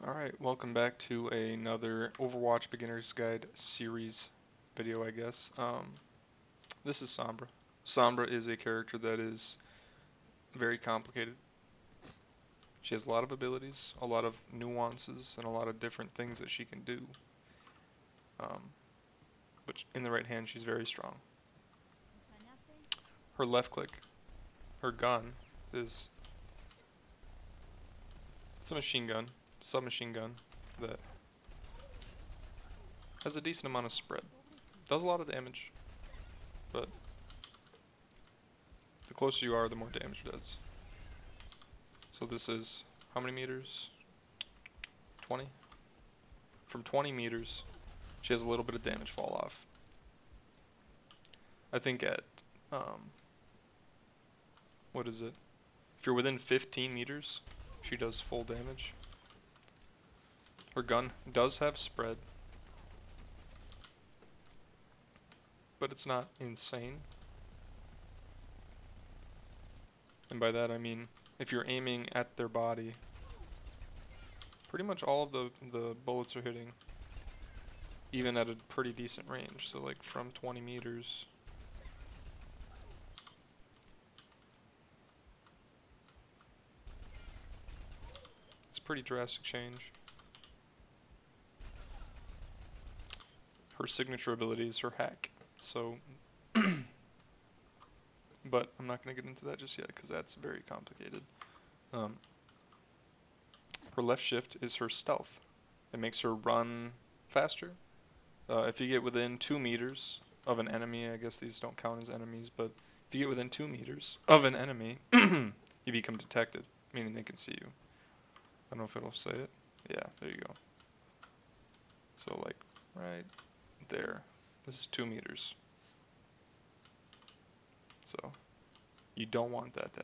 Alright, welcome back to another Overwatch Beginner's Guide series video, I guess. This is Sombra. Sombra is a character that is very complicated. She has a lot of abilities, a lot of nuances, and a lot of different things that she can do. But in the right hand, she's very strong. Her left click, her gun, it's a machine gun, submachine gun, that has a decent amount of spread. Does a lot of damage, but the closer you are, the more damage it does. So this is how many meters? 20? From 20 meters, she has a little bit of damage fall off. I think at, what is it? If you're within 15 meters, she does full damage. Her gun does have spread, but it's not insane. And by that I mean, if you're aiming at their body, pretty much all of the bullets are hitting, even at a pretty decent range. So like from 20 meters. It's a pretty drastic change. Her signature ability is her hack. So, but I'm not going to get into that just yet because that's very complicated. Her left shift is her stealth. It makes her run faster. If you get within 2 meters of an enemy, I guess these don't count as enemies, but if you get within 2 meters of an enemy, you become detected, meaning they can see you. I don't know if it'll say it. Yeah, there you go. So like right there. This is 2 meters. So you don't want that to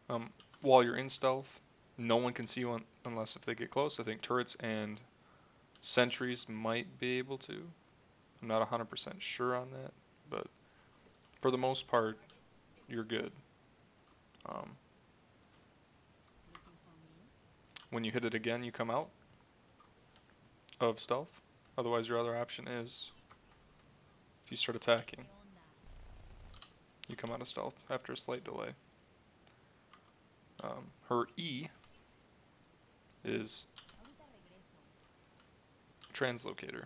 happen. While you're in stealth, no one can see you unless if they get close. I think turrets and sentries might be able to. I'm not 100% sure on that, but for the most part, you're good. When you hit it again, you come out of stealth. Otherwise, your other option is, if you start attacking, you come out of stealth after a slight delay. Her E is translocator,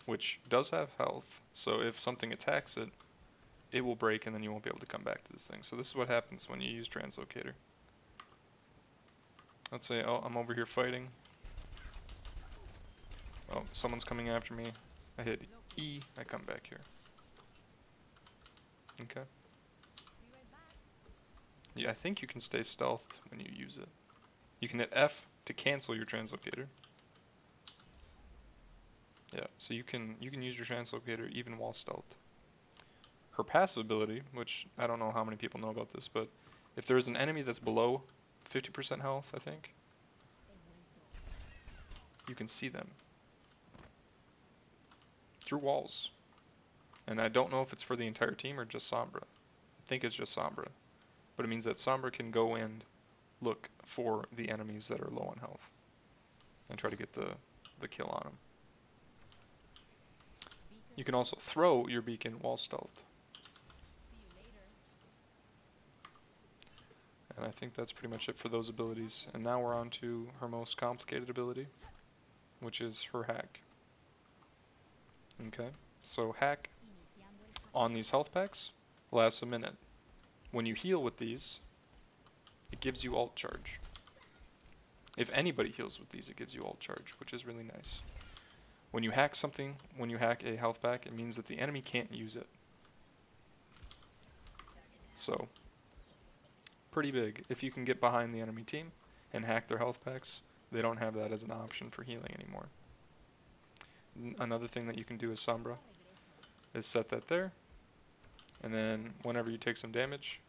which does have health, so if something attacks it, it will break and then you won't be able to come back to this thing. So this is what happens when you use translocator. Let's say, oh, I'm over here fighting. Oh, someone's coming after me. I hit E, I come back here. Okay. Yeah, I think you can stay stealthed when you use it. You can hit F to cancel your translocator. Yeah, so you can use your translocator even while stealthed. Her passive ability, which I don't know how many people know about this, but if there's an enemy that's below 50% health, I think, you can see them through walls. And I don't know if it's for the entire team or just Sombra. I think it's just Sombra. But it means that Sombra can go and look for the enemies that are low on health and try to get the kill on them. You can also throw your beacon while stealthed. And I think that's pretty much it for those abilities. And now we're on to her most complicated ability, which is her hack. Okay, so hack on these health packs lasts a minute. When you heal with these, it gives you ult charge. If anybody heals with these, it gives you ult charge, which is really nice. When you hack something, when you hack a health pack, it means that the enemy can't use it. So, pretty big. If you can get behind the enemy team and hack their health packs, they don't have that as an option for healing anymore. Another thing that you can do as Sombra is set that there, and then whenever you take some damage,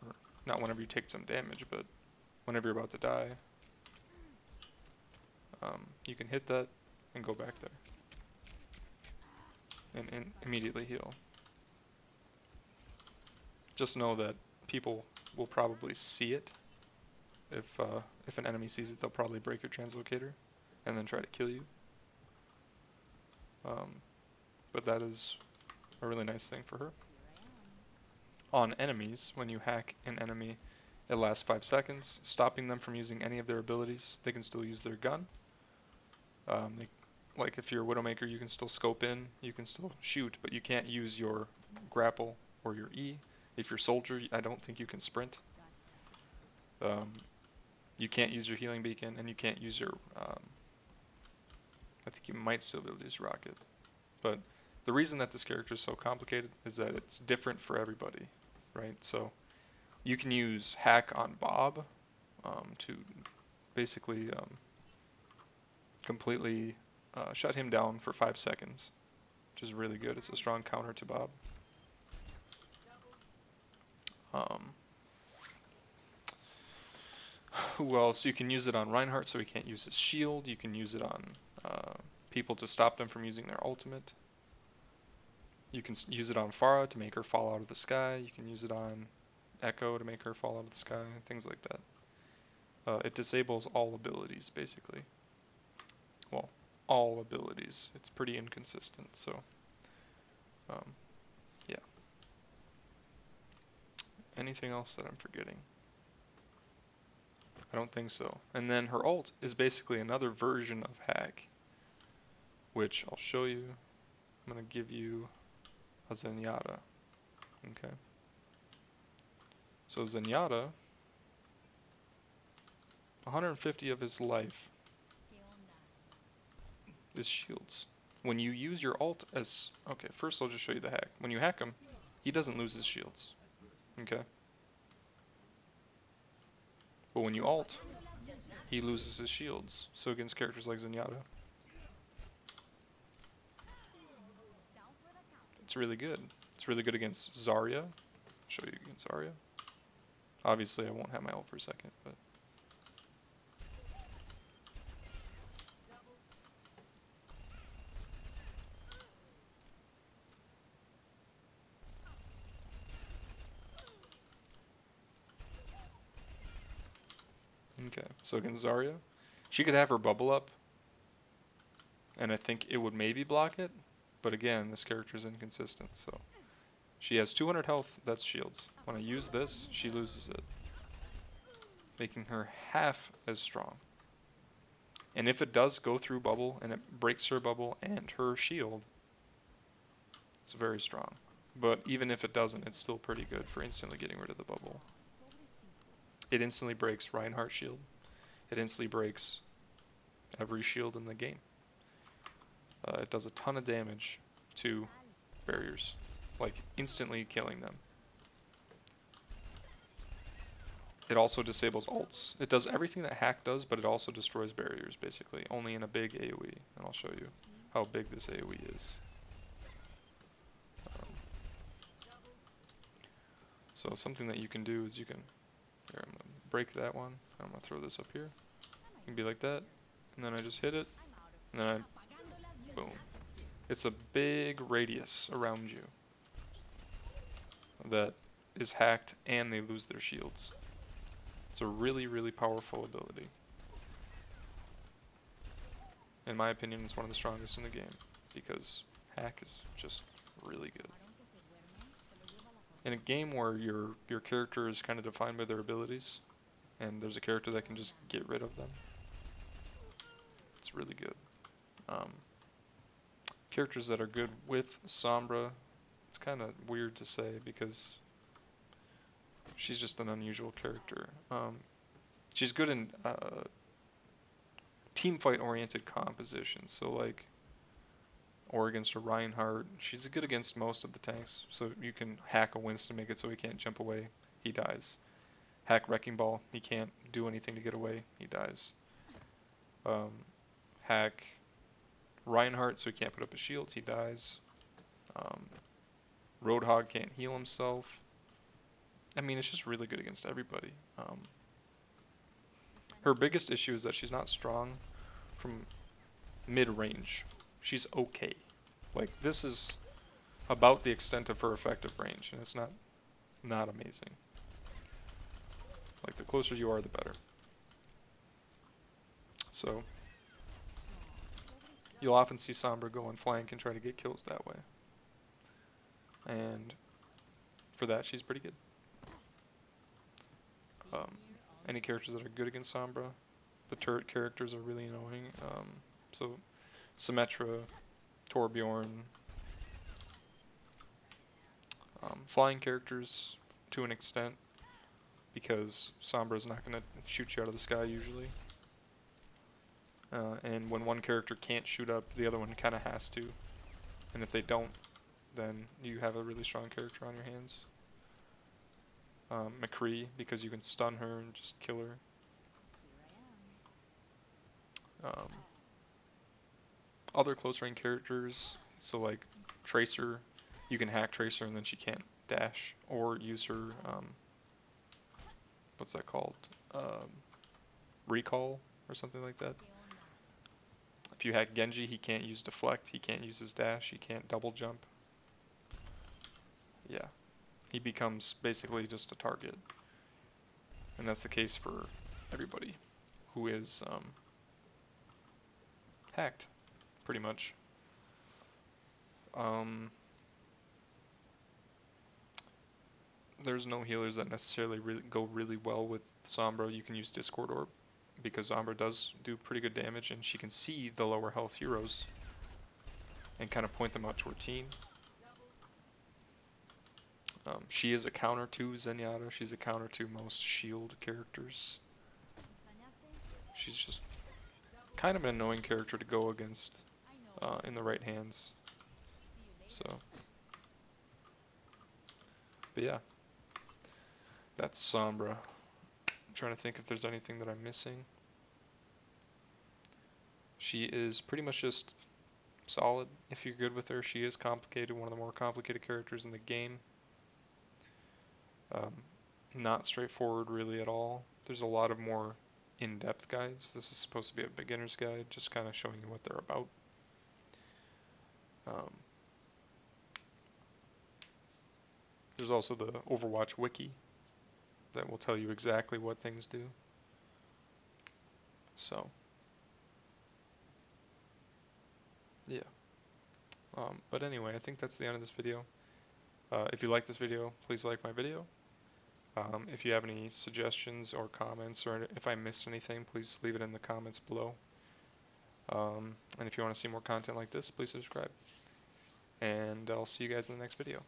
or not whenever you take some damage, but whenever you're about to die, you can hit that and go back there and immediately heal. Just know that people will probably see it If an enemy sees it, they'll probably break your translocator and then try to kill you. But that is a really nice thing for her. On enemies, when you hack an enemy, it lasts 5 seconds, stopping them from using any of their abilities. They can still use their gun. Like if you're a Widowmaker, you can still scope in, you can still shoot, but you can't use your grapple or your E. If you're Soldier, I don't think you can sprint. You can't use your healing beacon, and you can't use your, I think you might still be able to use rocket. But the reason that this character is so complicated is that it's different for everybody, right? So you can use hack on Bob to basically completely shut him down for 5 seconds, which is really good. It's a strong counter to Bob. Who else? You can use it on Reinhardt so he can't use his shield. You can use it on people to stop them from using their ultimate. You can use it on Pharah to make her fall out of the sky. You can use it on Echo to make her fall out of the sky, things like that. It disables all abilities, basically. Well, all abilities. It's pretty inconsistent, so yeah. Anything else that I'm forgetting? I don't think so. And then her ult is basically another version of hack, which I'll show you. I'm going to give you a Zenyatta. Okay. So Zenyatta, 150 of his life is shields. When you use your ult as... Okay, first I'll just show you the hack. When you hack him, he doesn't lose his shields. Okay. But when you ult, he loses his shields. So against characters like Zenyatta, it's really good. It's really good against Zarya. I'll show you against Zarya. Obviously I won't have my ult for a second, but... Okay, so against Zarya, she could have her bubble up, and I think it would maybe block it, but again, this character is inconsistent, so... She has 200 health, that's shields. When I use this, she loses it, making her half as strong. And if it does go through bubble, and it breaks her bubble and her shield, it's very strong. But even if it doesn't, it's still pretty good for instantly getting rid of the bubble. It instantly breaks Reinhardt's shield. It instantly breaks every shield in the game. It does a ton of damage to barriers, like instantly killing them. It also disables ults. It does everything that hack does, but it also destroys barriers, basically, only in a big AoE. And I'll show you how big this AoE is. So something that you can do is you can... Here, I'm going to break that one. I'm going to throw this up here. It can be like that. And then I just hit it. And then I... Boom. It's a big radius around you that is hacked, and they lose their shields. It's a really, really powerful ability. In my opinion, it's one of the strongest in the game, because hack is just really good. In a game where your character is kind of defined by their abilities, and there's a character that can just get rid of them, it's really good. Characters that are good with Sombra, it's kind of weird to say because she's just an unusual character. She's good in team fight oriented compositions, so like, or against a Reinhardt. She's good against most of the tanks, so you can hack a Winston, make it so he can't jump away, he dies. Hack Wrecking Ball, he can't do anything to get away, he dies. Hack Reinhardt, so he can't put up a shield, he dies. Roadhog can't heal himself. I mean, it's just really good against everybody. Her biggest issue is that she's not strong from mid-range. She's okay. Like, this is about the extent of her effective range, and it's not amazing. Like, the closer you are, the better. So you'll often see Sombra go on flank and try to get kills that way. And for that, she's pretty good. Any characters that are good against Sombra, the turret characters are really annoying. So Symmetra, Torbjorn, flying characters to an extent, because Sombra's not going to shoot you out of the sky usually. And when one character can't shoot up, the other one kind of has to. And if they don't, then you have a really strong character on your hands. McCree, because you can stun her and just kill her. Other close range characters, so like Tracer, you can hack Tracer and then she can't dash, or use her, what's that called? Recall or something like that. If you hack Genji, he can't use deflect, he can't use his dash, he can't double jump. Yeah, he becomes basically just a target. And that's the case for everybody who is hacked, pretty much. There's no healers that necessarily go really well with Sombra. You can use Discord Orb, because Sombra does do pretty good damage, and she can see the lower health heroes and kind of point them out to her team. She is a counter to Zenyatta. She's a counter to most shield characters. She's just kind of an annoying character to go against in the right hands. So, but yeah, that's Sombra. I'm trying to think if there's anything that I'm missing. She is pretty much just solid if you're good with her. She is complicated, one of the more complicated characters in the game. Not straightforward really at all. There's a lot of more in-depth guides. This is supposed to be a beginner's guide, just kind of showing you what they're about. There's also the Overwatch wiki that will tell you exactly what things do. So, yeah. But anyway, I think that's the end of this video. If you like this video, please like my video. If you have any suggestions or comments, or if I missed anything, please leave it in the comments below. And if you want to see more content like this, please subscribe. And I'll see you guys in the next video.